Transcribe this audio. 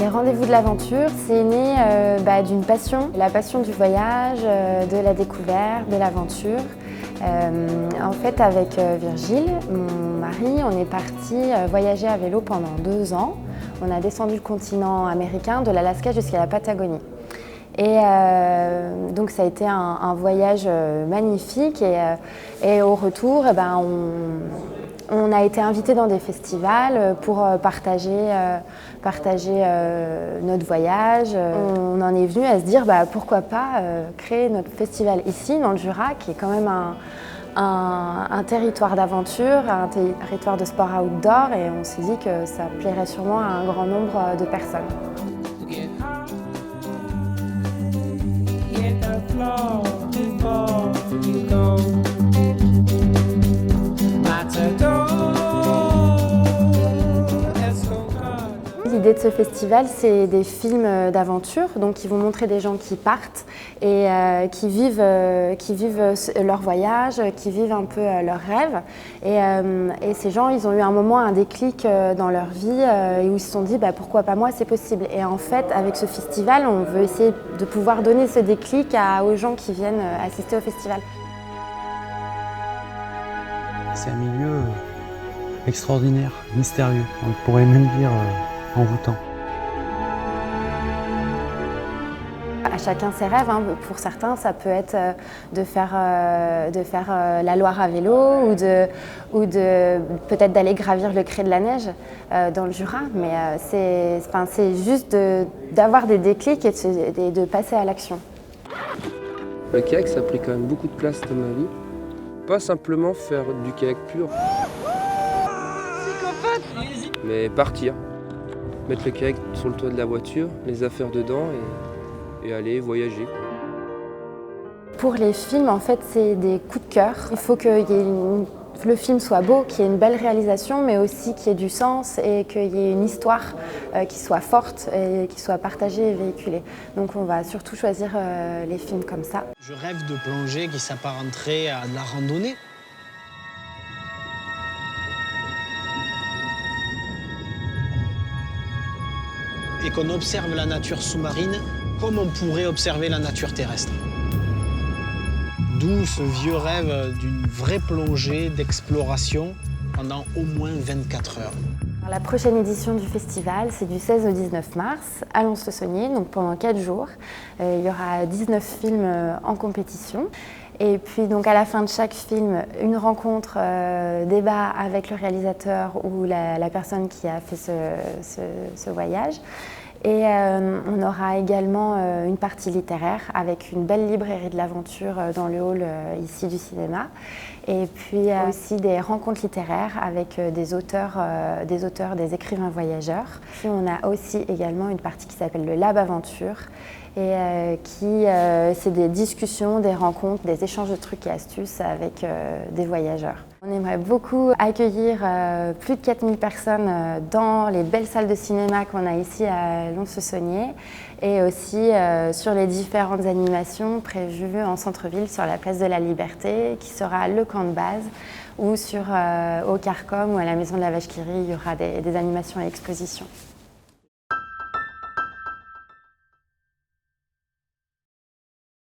Les rendez-vous de l'aventure, c'est né d'une passion, la passion du voyage, de la découverte, de l'aventure. En fait, avec Virgile, mon mari, on est parti voyager à vélo pendant 2 ans. On a descendu le continent américain, de l'Alaska jusqu'à la Patagonie. Et donc ça a été un voyage magnifique et au retour, on a été invités dans des festivals pour partager notre voyage. On en est venu à se dire pourquoi pas créer notre festival ici dans le Jura, qui est quand même un territoire d'aventure, un territoire de sport outdoor, et on s'est dit que ça plairait sûrement à un grand nombre de personnes. L'idée de ce festival, c'est des films d'aventure, donc qui vont montrer des gens qui partent et qui vivent leur voyage, qui vivent un peu leurs rêves. Et ces gens, ils ont eu un moment, un déclic dans leur vie où ils se sont dit pourquoi pas moi, c'est possible. Et en fait, avec ce festival, on veut essayer de pouvoir donner ce déclic aux gens qui viennent assister au festival. C'est un milieu extraordinaire, mystérieux, on pourrait même dire envoûtant. À chacun ses rêves. Pour certains, ça peut être de faire la Loire à vélo ou peut-être d'aller gravir le Crêt de la Neige dans le Jura. Mais c'est juste d'avoir des déclics et de passer à l'action. Le kayak, ça a pris quand même beaucoup de place dans ma vie. Pas simplement faire du kayak pur, mais partir. Mettre le kayak sur le toit de la voiture, les affaires dedans et aller voyager. Pour les films, en fait, c'est des coups de cœur. Il faut que le film soit beau, qu'il y ait une belle réalisation, mais aussi qu'il y ait du sens et qu'il y ait une histoire qui soit forte et qui soit partagée et véhiculée. Donc on va surtout choisir les films comme ça. Je rêve de plongée qui s'apparenterait à de la randonnée. Et qu'on observe la nature sous-marine comme on pourrait observer la nature terrestre. D'où ce vieux rêve d'une vraie plongée d'exploration pendant au moins 24 heures. La prochaine édition du festival, c'est du 16 au 19 mars à Lons-le-Saunier, donc pendant 4 jours. Il y aura 19 films en compétition. Et puis donc à la fin de chaque film, une rencontre, débat avec le réalisateur ou la personne qui a fait ce voyage. Et on aura également une partie littéraire avec une belle librairie de l'aventure dans le hall ici du cinéma. Et puis aussi des rencontres littéraires avec des auteurs, des écrivains voyageurs. Puis on a aussi également une partie qui s'appelle le Lab Aventure et c'est des discussions, des rencontres, des échanges de trucs et astuces avec des voyageurs. On aimerait beaucoup accueillir plus de 4000 personnes dans les belles salles de cinéma qu'on a ici à Lons-le-Saunier et aussi sur les différentes animations prévues en centre-ville sur la place de la Liberté qui sera le camp de base ou au Carcom ou à la Maison de la Vache qui rit, il y aura des animations et expositions.